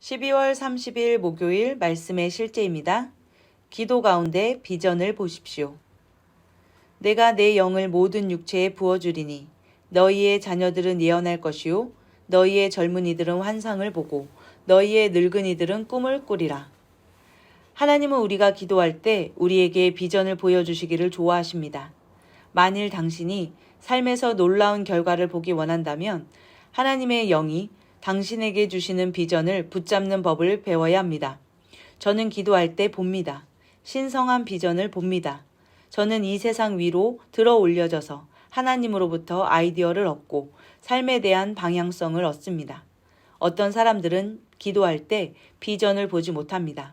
12월 30일 목요일 말씀의 실제입니다. 기도 가운데 비전을 보십시오. 내가 내 영을 모든 육체에 부어주리니 너희의 자녀들은 예언할 것이요 너희의 젊은이들은 환상을 보고 너희의 늙은이들은 꿈을 꾸리라. 하나님은 우리가 기도할 때 우리에게 비전을 보여주시기를 좋아하십니다. 만일 당신이 삶에서 놀라운 결과를 보기 원한다면 하나님의 영이 당신에게 주시는 비전을 붙잡는 법을 배워야 합니다. 저는 기도할 때 봅니다. 신성한 비전을 봅니다. 저는 이 세상 위로 들어 올려져서 하나님으로부터 아이디어를 얻고 삶에 대한 방향성을 얻습니다. 어떤 사람들은 기도할 때 비전을 보지 못합니다.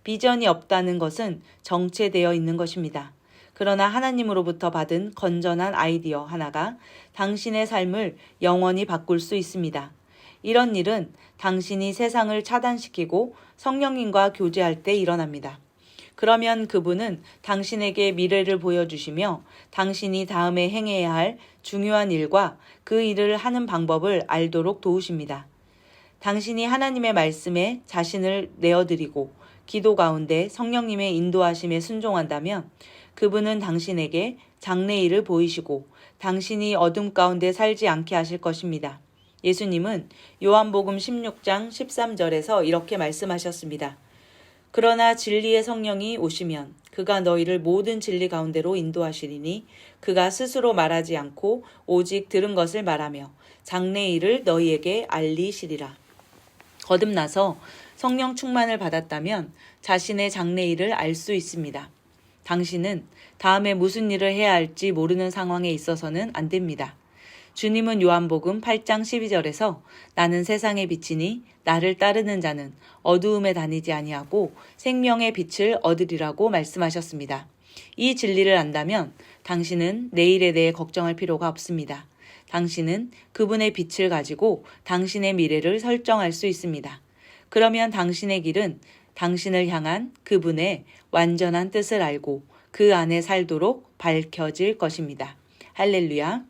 비전이 없다는 것은 정체되어 있는 것입니다. 그러나 하나님으로부터 받은 건전한 아이디어 하나가 당신의 삶을 영원히 바꿀 수 있습니다. 이런 일은 당신이 세상을 차단시키고 성령님과 교제할 때 일어납니다. 그러면 그분은 당신에게 미래를 보여주시며 당신이 다음에 행해야 할 중요한 일과 그 일을 하는 방법을 알도록 도우십니다. 당신이 하나님의 말씀에 자신을 내어드리고 기도 가운데 성령님의 인도하심에 순종한다면 그분은 당신에게 장래일을 보이시고 당신이 어둠 가운데 살지 않게 하실 것입니다. 예수님은 요한복음 16장 13절에서 이렇게 말씀하셨습니다. 그러나 진리의 성령이 오시면 그가 너희를 모든 진리 가운데로 인도하시리니 그가 스스로 말하지 않고 오직 들은 것을 말하며 장래일을 너희에게 알리시리라. 거듭나서 성령 충만을 받았다면 자신의 장래일을 알 수 있습니다. 당신은 다음에 무슨 일을 해야 할지 모르는 상황에 있어서는 안 됩니다. 주님은 요한복음 8장 12절에서 나는 세상의 빛이니 나를 따르는 자는 어두움에 다니지 아니하고 생명의 빛을 얻으리라고 말씀하셨습니다. 이 진리를 안다면 당신은 내일에 대해 걱정할 필요가 없습니다. 당신은 그분의 빛을 가지고 당신의 미래를 설정할 수 있습니다. 그러면 당신의 길은 당신을 향한 그분의 완전한 뜻을 알고 그 안에 살도록 밝혀질 것입니다. 할렐루야.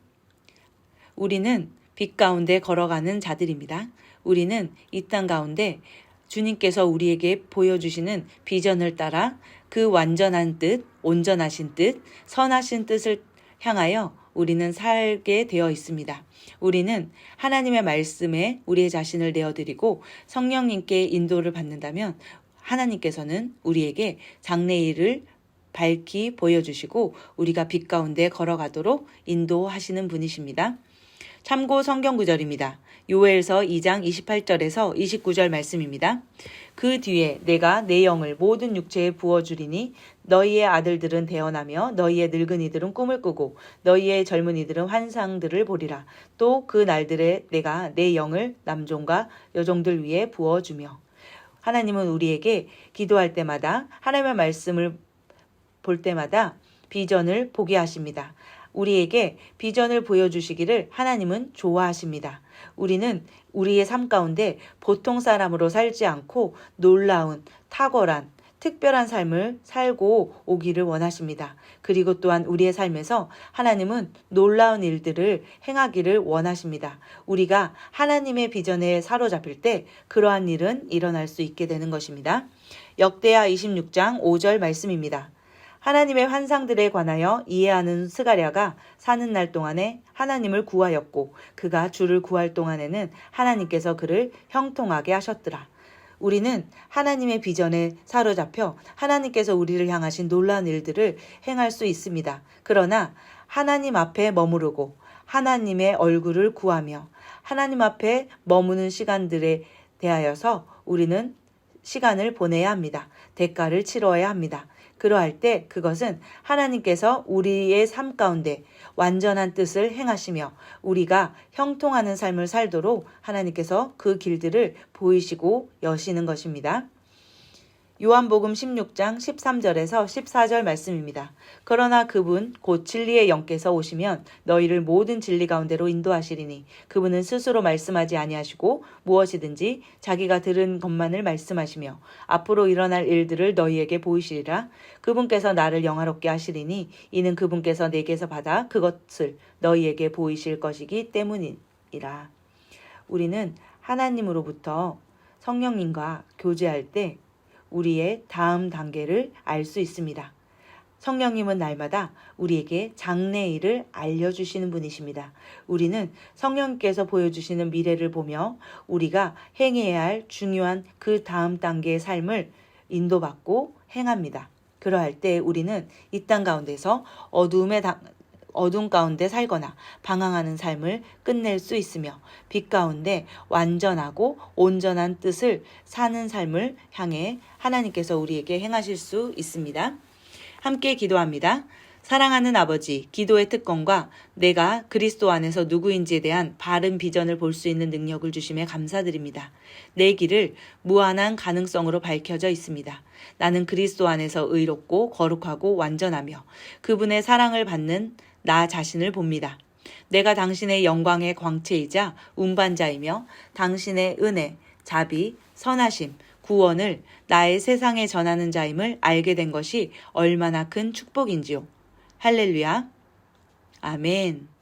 우리는 빛 가운데 걸어가는 자들입니다. 우리는 이 땅 가운데 주님께서 우리에게 보여주시는 비전을 따라 그 완전한 뜻, 온전하신 뜻, 선하신 뜻을 향하여 우리는 살게 되어 있습니다. 우리는 하나님의 말씀에 우리의 자신을 내어드리고 성령님께 인도를 받는다면 하나님께서는 우리에게 장래일을 밝히 보여주시고 우리가 빛 가운데 걸어가도록 인도하시는 분이십니다. 참고 성경 구절입니다. 요엘서 2장 28절에서 29절 말씀입니다. 그 뒤에 내가 내 영을 모든 육체에 부어주리니 너희의 아들들은 대언하며 너희의 늙은이들은 꿈을 꾸고 너희의 젊은이들은 환상들을 보리라. 또 그 날들에 내가 내 영을 남종과 여종들 위에 부어주며. 하나님은 우리에게 기도할 때마다 하나님의 말씀을 볼 때마다 비전을 보게 하십니다. 우리에게 비전을 보여주시기를 하나님은 좋아하십니다. 우리는 우리의 삶 가운데 보통 사람으로 살지 않고 놀라운, 탁월한, 특별한 삶을 살고 오기를 원하십니다. 그리고 또한 우리의 삶에서 하나님은 놀라운 일들을 행하기를 원하십니다. 우리가 하나님의 비전에 사로잡힐 때 그러한 일은 일어날 수 있게 되는 것입니다. 역대하 26장 5절 말씀입니다. 하나님의 환상들에 관하여 이해하는 스가랴가 사는 날 동안에 하나님을 구하였고 그가 주를 구할 동안에는 하나님께서 그를 형통하게 하셨더라. 우리는 하나님의 비전에 사로잡혀 하나님께서 우리를 향하신 놀라운 일들을 행할 수 있습니다. 그러나 하나님 앞에 머무르고 하나님의 얼굴을 구하며 하나님 앞에 머무는 시간들에 대하여서 우리는 시간을 보내야 합니다. 대가를 치러야 합니다. 그러할 때 그것은 하나님께서 우리의 삶 가운데 완전한 뜻을 행하시며 우리가 형통하는 삶을 살도록 하나님께서 그 길들을 보이시고 여시는 것입니다. 요한복음 16장 13절에서 14절 말씀입니다. 그러나 그분 곧 진리의 영께서 오시면 너희를 모든 진리 가운데로 인도하시리니 그분은 스스로 말씀하지 아니하시고 무엇이든지 자기가 들은 것만을 말씀하시며 앞으로 일어날 일들을 너희에게 보이시리라. 그분께서 나를 영화롭게 하시리니 이는 그분께서 내게서 받아 그것을 너희에게 보이실 것이기 때문이라. 우리는 하나님으로부터 성령님과 교제할 때 우리의 다음 단계를 알 수 있습니다. 성령님은 날마다 우리에게 장래일을 알려주시는 분이십니다. 우리는 성령님께서 보여주시는 미래를 보며 우리가 행해야 할 중요한 그 다음 단계의 삶을 인도받고 행합니다. 그러할 때 우리는 이 땅 가운데서 어둠 가운데 살거나 방황하는 삶을 끝낼 수 있으며 빛 가운데 완전하고 온전한 뜻을 사는 삶을 향해 하나님께서 우리에게 행하실 수 있습니다. 함께 기도합니다. 사랑하는 아버지, 기도의 특권과 내가 그리스도 안에서 누구인지에 대한 바른 비전을 볼 수 있는 능력을 주심에 감사드립니다. 내 길을 무한한 가능성으로 밝혀져 있습니다. 나는 그리스도 안에서 의롭고 거룩하고 완전하며 그분의 사랑을 받는 나 자신을 봅니다. 내가 당신의 영광의 광채이자 운반자이며 당신의 은혜, 자비, 선하심, 구원을 나의 세상에 전하는 자임을 알게 된 것이 얼마나 큰 축복인지요. 할렐루야. 아멘.